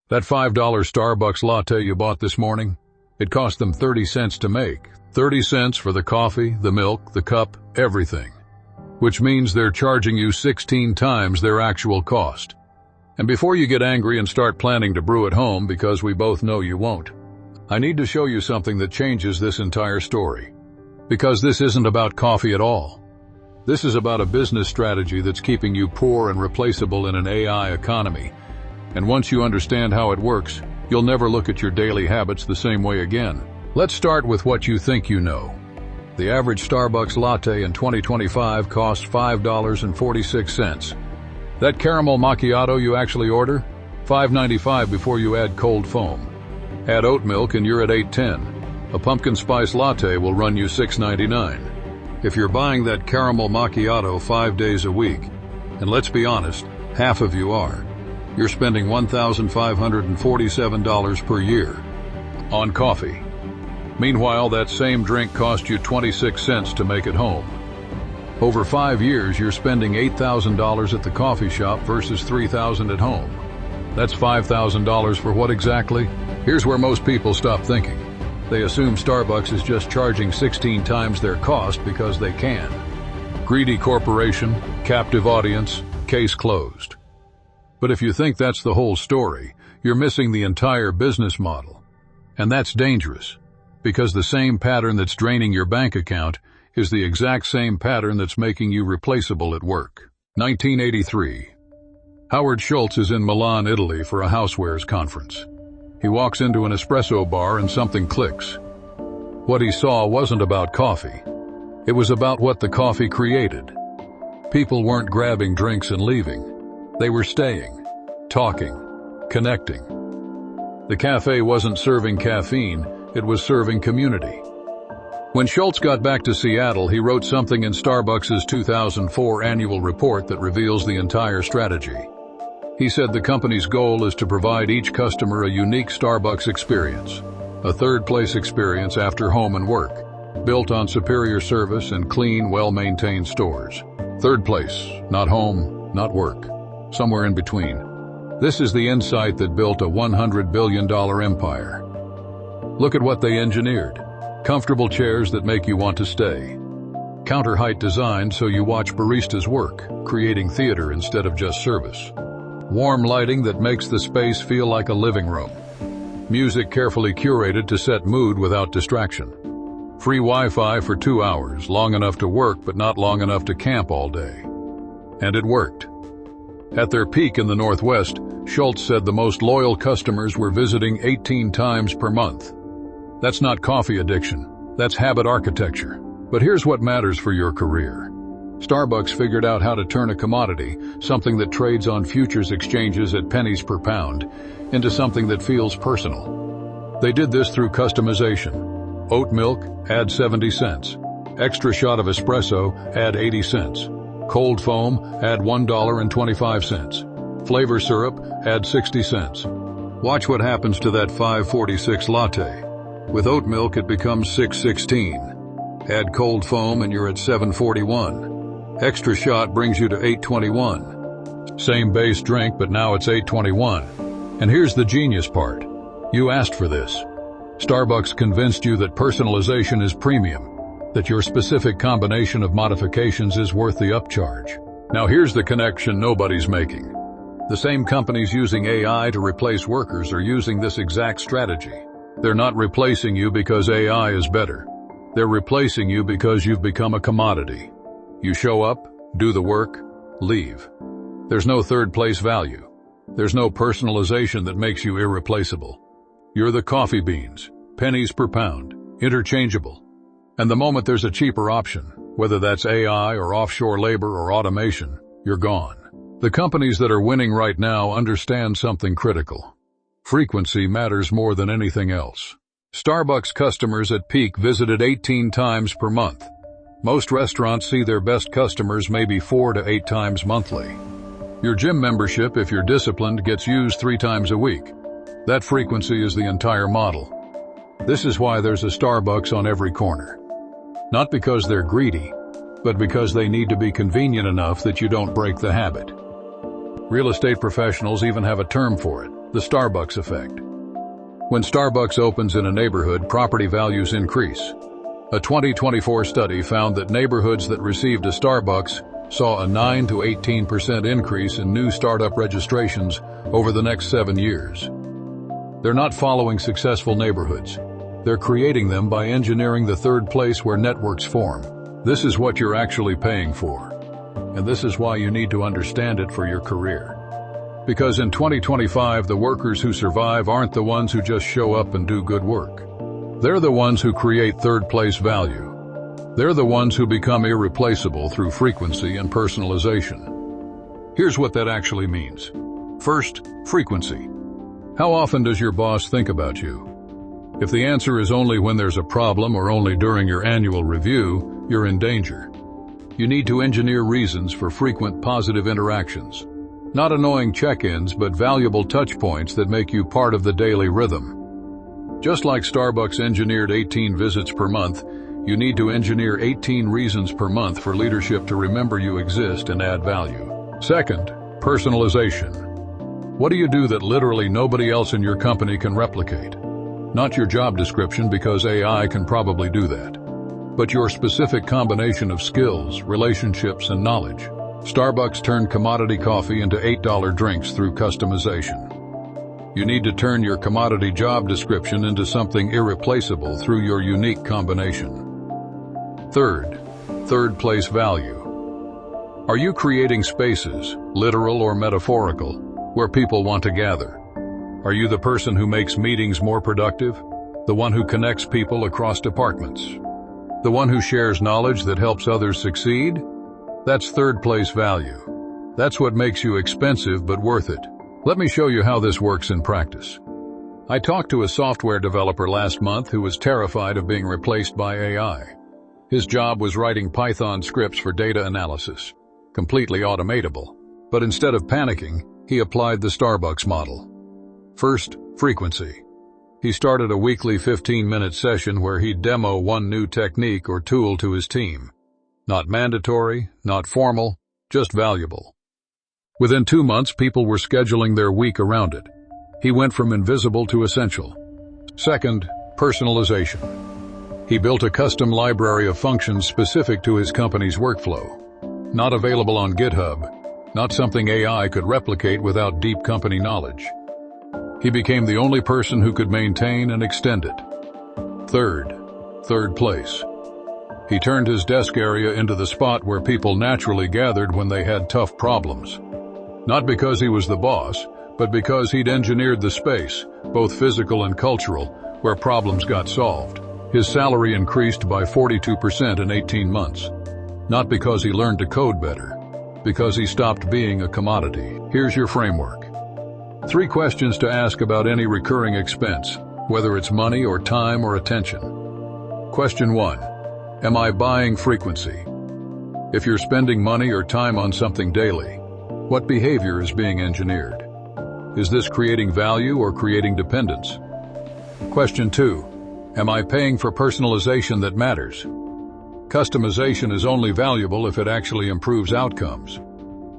That $5 Starbucks latte you bought this morning, it cost them 30 cents to make. 30 cents for the coffee, the milk, the cup, everything. Which means they're charging you 16 times their actual cost. And before you get angry and start planning to brew at home, because we both know you won't, I need to show you something that changes this entire story. Because this isn't about coffee at all. This is about a business strategy that's keeping you poor and replaceable in an AI economy. And once you understand how it works, you'll never look at your daily habits the same way again. Let's start with what you think you know. The average Starbucks latte in 2025 costs $5.46. That caramel macchiato you actually order? $5.95 before you add cold foam. Add oat milk and you're at $8.10. A pumpkin spice latte will run you $6.99. If you're buying that caramel macchiato 5 days a week, and let's be honest, half of you are, you're spending $1,547 per year on coffee. Meanwhile, that same drink cost you 26 cents to make at home. Over 5 years, you're spending $8,000 at the coffee shop versus $3,000 at home. That's $5,000 for what exactly? Here's where most people stop thinking. They assume Starbucks is just charging 16 times their cost because they can. Greedy corporation, captive audience, case closed. But if you think that's the whole story, you're missing the entire business model. And that's dangerous, because the same pattern that's draining your bank account is the exact same pattern that's making you replaceable at work. 1983. Howard Schultz is in Milan, Italy for a housewares conference. He walks into an espresso bar and something clicks. What he saw wasn't about coffee. It was about what the coffee created. People weren't grabbing drinks and leaving. They were staying, talking, connecting. The cafe wasn't serving caffeine, it was serving community. When Schultz got back to Seattle, he wrote something in Starbucks' 2004 annual report that reveals the entire strategy. He said the company's goal is to provide each customer a unique Starbucks experience, a third-place experience after home and work, built on superior service and clean, well-maintained stores. Third place, not home, not work. Somewhere in between. This is the insight that built a $100 billion empire. Look at what they engineered. Comfortable chairs that make you want to stay. Counter-height design so you watch baristas work, creating theater instead of just service. Warm lighting that makes the space feel like a living room. Music carefully curated to set mood without distraction. Free Wi-Fi for 2 hours, long enough to work but not long enough to camp all day. And it worked. At their peak in the Northwest, Schultz said the most loyal customers were visiting 18 times per month. That's not coffee addiction, that's habit architecture. But here's what matters for your career. Starbucks figured out how to turn a commodity, something that trades on futures exchanges at pennies per pound, into something that feels personal. They did this through customization. Oat milk, add 70 cents. Extra shot of espresso, add 80 cents. Cold foam, add $1.25. Flavor syrup, add 60 cents. Watch what happens to that $5.46 latte. With oat milk, it becomes $6.16. Add cold foam and you're at $7.41. Extra shot brings you to $8.21. Same base drink, but now it's $8.21. And here's the genius part. You asked for this. Starbucks convinced you that personalization is premium, that your specific combination of modifications is worth the upcharge. Now here's the connection nobody's making. The same companies using AI to replace workers are using this exact strategy. They're not replacing you because AI is better. They're replacing you because you've become a commodity. You show up, do the work, leave. There's no third-place value. There's no personalization that makes you irreplaceable. You're the coffee beans, pennies per pound, interchangeable. And the moment there's a cheaper option, whether that's AI or offshore labor or automation, you're gone. The companies that are winning right now understand something critical. Frequency matters more than anything else. Starbucks customers at peak visited 18 times per month. Most restaurants see their best customers maybe 4 to 8 times monthly. Your gym membership, if you're disciplined, gets used 3 times a week. That frequency is the entire model. This is why there's a Starbucks on every corner. Not because they're greedy, but because they need to be convenient enough that you don't break the habit. Real estate professionals even have a term for it: The Starbucks effect. When Starbucks opens in a neighborhood, property values increase. A 2024 study found that neighborhoods that received a Starbucks saw a 9 to 18% increase in new startup registrations over the next 7 years. They're not following successful neighborhoods. They're creating them by engineering the third place where networks form. This is what you're actually paying for. And this is why you need to understand it for your career. Because in 2025, the workers who survive aren't the ones who just show up and do good work. They're the ones who create third-place value. They're the ones who become irreplaceable through frequency and personalization. Here's what that actually means. First, frequency. How often does your boss think about you? If the answer is only when there's a problem or only during your annual review, you're in danger. You need to engineer reasons for frequent positive interactions. Not annoying check-ins, but valuable touch-points that make you part of the daily rhythm. Just like Starbucks engineered 18 visits per month, you need to engineer 18 reasons per month for leadership to remember you exist and add value. Second, personalization. What do you do that literally nobody else in your company can replicate? Not your job description, because AI can probably do that, but your specific combination of skills, relationships, and knowledge. Starbucks turned commodity coffee into $8 drinks through customization. You need to turn your commodity job description into something irreplaceable through your unique combination. Third place value. Are you creating spaces, literal or metaphorical, where people want to gather? Are you the person who makes meetings more productive? The one who connects people across departments? The one who shares knowledge that helps others succeed? That's third place value. That's what makes you expensive but worth it. Let me show you how this works in practice. I talked to a software developer last month who was terrified of being replaced by AI. His job was writing Python scripts for data analysis, completely automatable. But instead of panicking, he applied the Starbucks model. First, frequency. He started a weekly 15-minute session where he'd demo one new technique or tool to his team. Not mandatory, not formal, just valuable. Within 2 months, people were scheduling their week around it. He went from invisible to essential. Second, personalization. He built a custom library of functions specific to his company's workflow. Not available on GitHub, not something AI could replicate without deep company knowledge. He became the only person who could maintain and extend it. Third place. He turned his desk area into the spot where people naturally gathered when they had tough problems. Not because he was the boss, but because he'd engineered the space, both physical and cultural, where problems got solved. His salary increased by 42% in 18 months. Not because he learned to code better, because he stopped being a commodity. Here's your framework. 3 questions to ask about any recurring expense, whether it's money or time or attention. Question 1. Am I buying frequency? If you're spending money or time on something daily, what behavior is being engineered? Is this creating value or creating dependence? Question 2. Am I paying for personalization that matters? Customization is only valuable if it actually improves outcomes.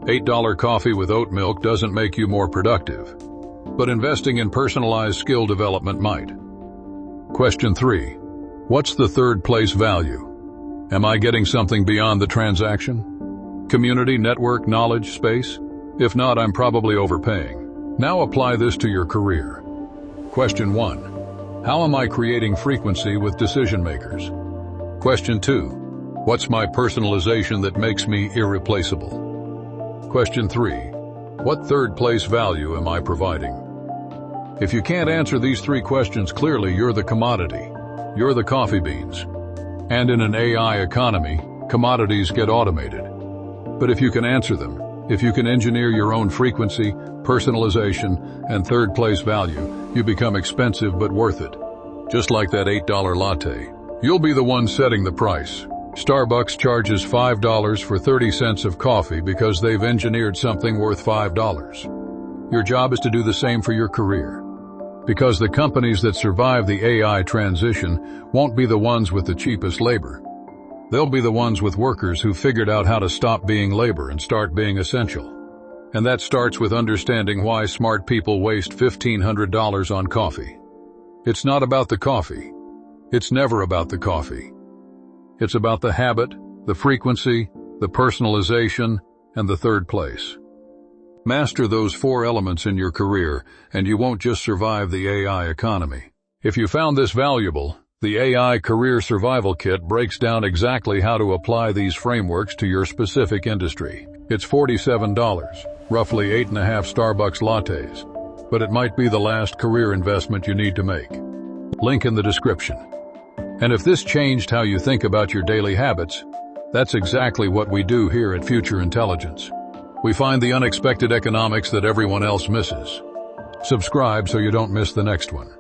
$8 coffee with oat milk doesn't make you more productive, but investing in personalized skill development might. Question 3. What's the third place value? Am I getting something beyond the transaction? Community, network, knowledge, space? If not, I'm probably overpaying. Now apply this to your career. Question 1. How am I creating frequency with decision makers? Question 2. What's my personalization that makes me irreplaceable? Question 3. What third place value am I providing? If you can't answer these 3 questions clearly, you're the commodity. You're the coffee beans. And in an AI economy, commodities get automated. But if you can answer them, if you can engineer your own frequency, personalization, and third place value, you become expensive but worth it. Just like that $8 latte. You'll be the one setting the price. Starbucks charges $5 for 30 cents of coffee because they've engineered something worth $5. Your job is to do the same for your career. Because the companies that survive the AI transition won't be the ones with the cheapest labor. They'll be the ones with workers who figured out how to stop being labor and start being essential. And that starts with understanding why smart people waste $1,500 on coffee. It's not about the coffee. It's never about the coffee. It's about the habit, the frequency, the personalization, and the third place. Master those 4 elements in your career, and you won't just survive the AI economy. If you found this valuable, the AI Career Survival Kit breaks down exactly how to apply these frameworks to your specific industry. It's $47, roughly 8.5 Starbucks lattes, but it might be the last career investment you need to make. Link in the description. And if this changed how you think about your daily habits, that's exactly what we do here at Future Intelligence. We find the unexpected economics that everyone else misses. Subscribe so you don't miss the next one.